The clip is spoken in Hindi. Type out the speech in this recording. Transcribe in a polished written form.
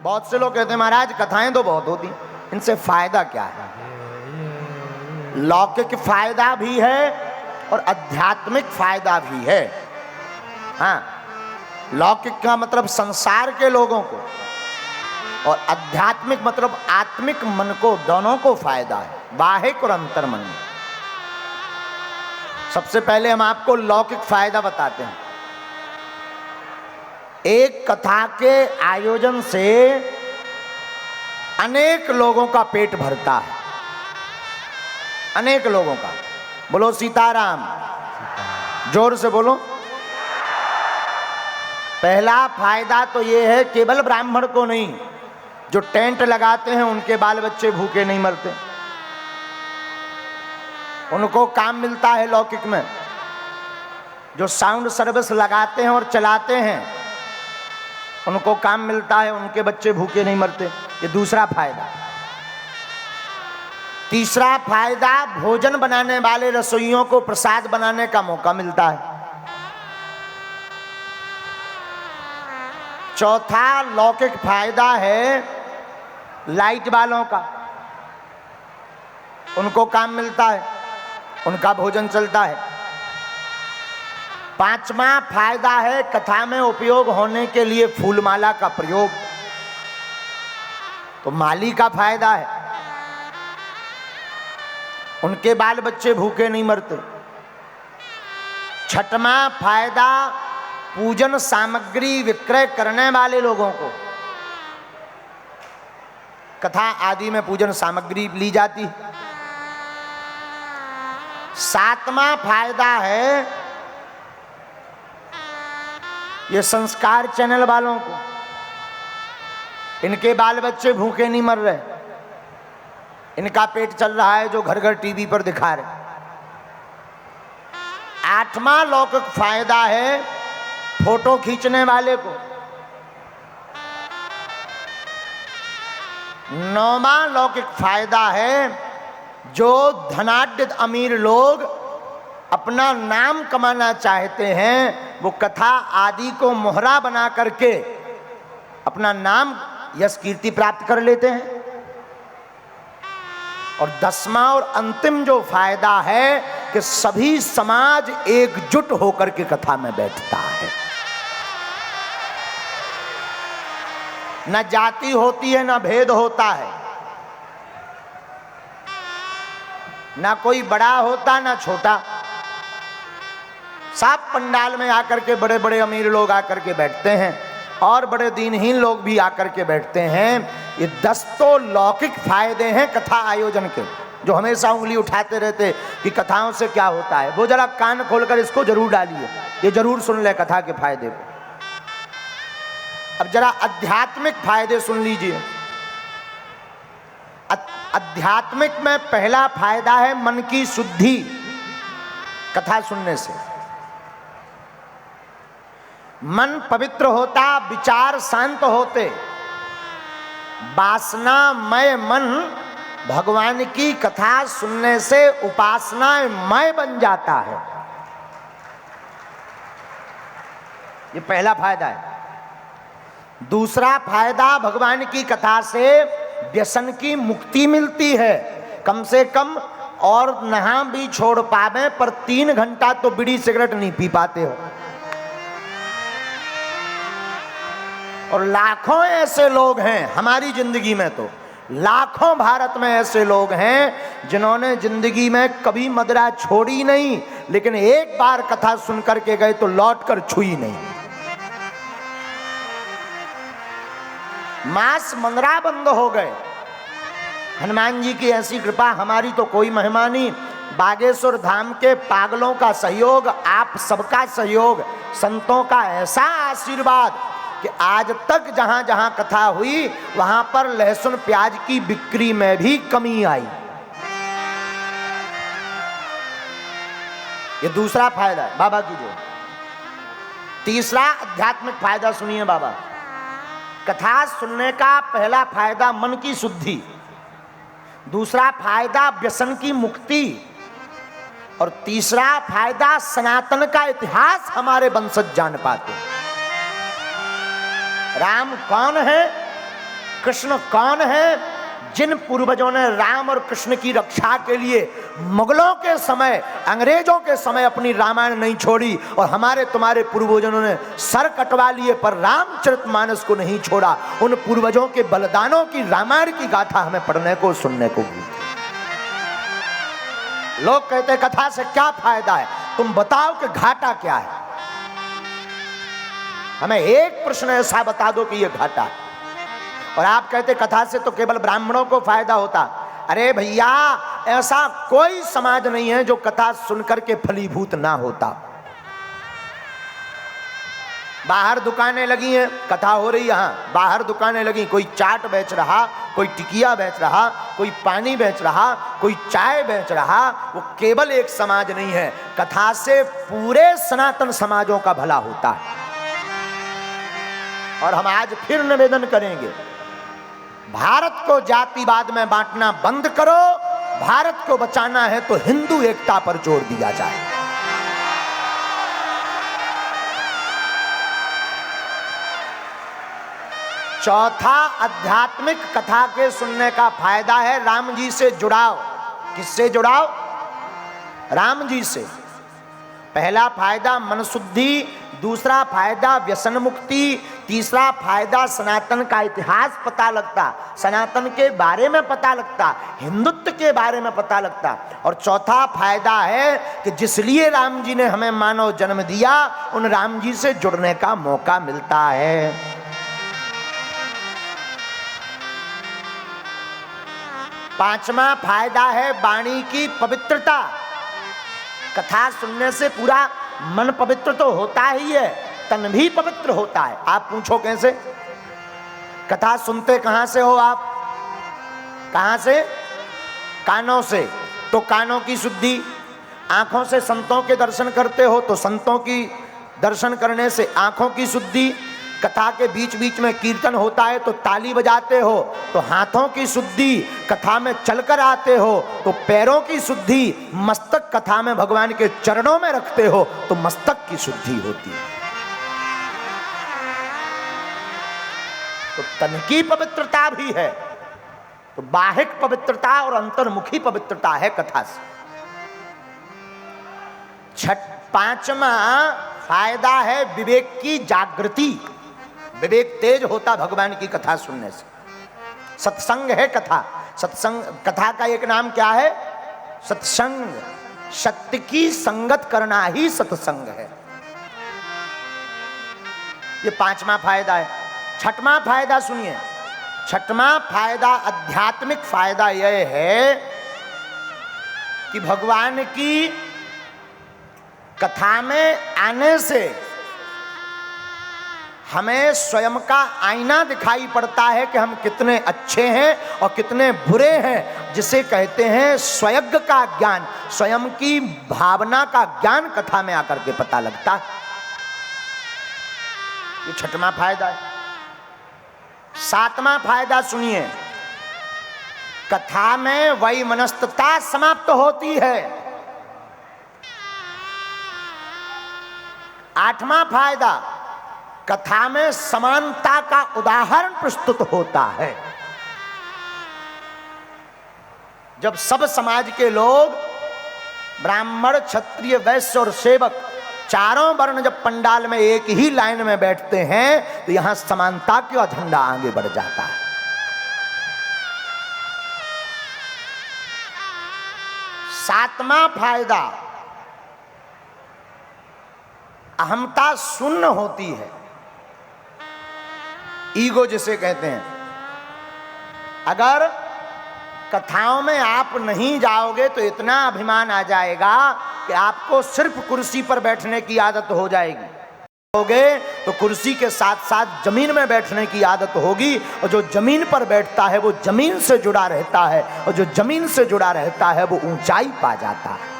बहुत से लोग कहते हैं महाराज कथाएं तो बहुत होती, इनसे फायदा क्या है? लौकिक फायदा भी है और आध्यात्मिक फायदा भी है। हाँ, लौकिक का मतलब संसार के लोगों को और आध्यात्मिक मतलब आत्मिक मन को, दोनों को फायदा है, बाहिक और अंतर्मन में। सबसे पहले हम आपको लौकिक फायदा बताते हैं। एक कथा के आयोजन से अनेक लोगों का पेट भरता है, अनेक लोगों का। बोलो सीताराम, जोर से बोलो। पहला फायदा तो यह है, केवल ब्राह्मण को नहीं, जो टेंट लगाते हैं उनके बाल बच्चे भूखे नहीं मरते, उनको काम मिलता है लौकिक में। जो साउंड सर्विस लगाते हैं और चलाते हैं उनको काम मिलता है, उनके बच्चे भूखे नहीं मरते। ये दूसरा फायदा। तीसरा फायदा, भोजन बनाने वाले रसोइयों को प्रसाद बनाने का मौका मिलता है। चौथा लौकिक फायदा है लाइट वालों का, उनको काम मिलता है, उनका भोजन चलता है। पांचवा फायदा है कथा में उपयोग होने के लिए फूलमाला का प्रयोग, तो माली का फायदा है, उनके बाल बच्चे भूखे नहीं मरते। छठवां फायदा, पूजन सामग्री विक्रय करने वाले लोगों को, कथा आदि में पूजन सामग्री ली जाती है। सातवां फायदा है ये संस्कार चैनल वालों को, इनके बाल बच्चे भूखे नहीं मर रहे, इनका पेट चल रहा है जो घर घर टीवी पर दिखा रहे। आठवां लौकिक फायदा है फोटो खींचने वाले को। नौवां लौकिक फायदा है जो धनाढ्य अमीर लोग अपना नाम कमाना चाहते हैं, वो कथा आदि को मोहरा बना करके अपना नाम यश कीर्ति प्राप्त कर लेते हैं। और 10वां और अंतिम जो फायदा है कि सभी समाज एकजुट होकर के कथा में बैठता है। न जाति होती है, न भेद होता है, ना कोई बड़ा होता ना छोटा। सब पंडाल में आकर के बड़े बड़े अमीर लोग आकर के बैठते हैं और बड़े दीनहीन लोग भी आकर के बैठते हैं। ये 10 तो लौकिक फायदे हैं कथा आयोजन के, जो हमेशा उंगली उठाते रहते कि कथाओं से क्या होता है। वो जरा कान खोलकर इसको जरूर डालिए, ये जरूर सुन ले कथा के फायदे को। अब जरा आध्यात्मिक फायदे सुन लीजिए। आध्यात्मिक में पहला फायदा है मन की शुद्धि कथा सुनने से। मन पवित्र होता, विचार शांत होते, वासनामय मन भगवान की कथा सुनने से उपासनामय बन जाता है। ये पहला फायदा है। दूसरा फायदा, भगवान की कथा से व्यसन की मुक्ति मिलती है। कम से कम और नहा भी छोड़ पावे पर 3 घंटा तो बीड़ी सिगरेट नहीं पी पाते हो। और लाखों ऐसे लोग हैं हमारी जिंदगी में, तो लाखों भारत में ऐसे लोग हैं जिन्होंने जिंदगी में कभी मदिरा छोड़ी नहीं, लेकिन एक बार कथा सुन करके गए तो लौट कर छुई नहीं। मांस मंगरा बंद हो गए। हनुमान जी की ऐसी कृपा, हमारी तो कोई महिमा नहीं। बागेश्वर धाम के पागलों का सहयोग, आप सबका सहयोग, संतों का ऐसा आशीर्वाद कि आज तक जहां जहां कथा हुई वहां पर लहसुन प्याज की बिक्री में भी कमी आई। ये दूसरा फायदा है बाबा की जो। तीसरा आध्यात्मिक फायदा सुनिए बाबा। कथा सुनने का पहला फायदा मन की शुद्धि, दूसरा फायदा व्यसन की मुक्ति, और तीसरा फायदा सनातन का इतिहास हमारे वंशज जान पाते। राम कौन है कृष्ण कौन है? जिन पूर्वजों ने राम और कृष्ण की रक्षा के लिए मुगलों के समय, अंग्रेजों के समय अपनी रामायण नहीं छोड़ी, और हमारे तुम्हारे पूर्वजों ने सर कटवा लिए पर रामचरितमानस को नहीं छोड़ा। उन पूर्वजों के बलिदानों की रामायण की गाथा हमें पढ़ने को, सुनने को मिलती। लोग कहते हैं कथा से क्या फायदा है? तुम बताओ कि घाटा क्या है? हमें एक प्रश्न ऐसा बता दो कि यह घाटा है। और आप कहते कथा से तो केवल ब्राह्मणों को फायदा होता। अरे भैया, ऐसा कोई समाज नहीं है जो कथा सुनकर के फलीभूत ना होता। बाहर दुकानें लगी हैं, कथा हो रही, यहां बाहर दुकानें लगी, कोई चाट बेच रहा, कोई टिकिया बेच रहा, कोई पानी बेच रहा, कोई चाय बेच रहा। वो केवल एक समाज नहीं है, कथा से पूरे सनातन समाजों का भला होता है। और हम आज फिर निवेदन करेंगे, भारत को जातिवाद में बांटना बंद करो। भारत को बचाना है तो हिंदू एकता पर जोर दिया जाए। चौथा, आध्यात्मिक कथा के सुनने का फायदा है राम जी से जुड़ाव। किससे जुड़ाव? राम जी से। पहला फायदा मन शुद्धि, दूसरा फायदा व्यसन मुक्ति, तीसरा फायदा सनातन का इतिहास पता लगता, सनातन के बारे में पता लगता, हिंदुत्व के बारे में पता लगता। और चौथा फायदा है कि जिसलिए राम जी ने हमें मानव जन्म दिया, उन राम जी से जुड़ने का मौका मिलता है। पांचवा फायदा है वाणी की पवित्रता। कथा सुनने से पूरा मन पवित्र तो होता ही है, तन भी पवित्र होता है। आप पूछो कैसे? कथा सुनते कहां से हो आप? कहां से? कानों से। तो कानों की शुद्धि। आंखों से संतों के दर्शन करते हो तो संतों की दर्शन करने से आंखों की शुद्धि। कथा के बीच बीच में कीर्तन होता है तो ताली बजाते हो तो हाथों की शुद्धि। कथा में चलकर आते हो तो पैरों की शुद्धि। मस्तक कथा में भगवान के चरणों में रखते हो तो मस्तक की शुद्धि होती है। तो तन की पवित्रता भी है, तो बाहिक पवित्रता और अंतर्मुखी पवित्रता है कथा से। पांचवा फायदा है विवेक की जागृति। विवेक तेज होता भगवान की कथा सुनने से। सत्संग है कथा। सत्संग, कथा का एक नाम क्या है? सत्संग। सत्य की संगत करना ही सत्संग है। ये पांचवा फायदा है। छठवां फायदा सुनिए। छठवां फायदा, आध्यात्मिक फायदा यह है कि भगवान की कथा में आने से हमें स्वयं का आईना दिखाई पड़ता है कि हम कितने अच्छे हैं और कितने बुरे हैं, जिसे कहते हैं स्वयं का ज्ञान। स्वयं की भावना का ज्ञान कथा में आकर के पता लगता है। ये छठवां फायदा है। सातवां फायदा सुनिए। कथा में वैमनस्यता समाप्त होती है। आठवां फायदा, कथा में समानता का उदाहरण प्रस्तुत होता है। जब सब समाज के लोग, ब्राह्मण, क्षत्रिय, वैश्य और सेवक, चारों वर्ण जब पंडाल में एक ही लाइन में बैठते हैं तो यहां समानता का झंडा आगे बढ़ जाता है। सातवां फायदा, अहमता शून्य होती है। ईगो जिसे कहते हैं। अगर कथाओं में आप नहीं जाओगे तो इतना अभिमान आ जाएगा कि आपको सिर्फ कुर्सी पर बैठने की आदत हो जाएगी। होगे तो कुर्सी के साथ साथ जमीन में बैठने की आदत होगी, और जो जमीन पर बैठता है वो जमीन से जुड़ा रहता है, और जो जमीन से जुड़ा रहता है वो ऊंचाई पा जाता है।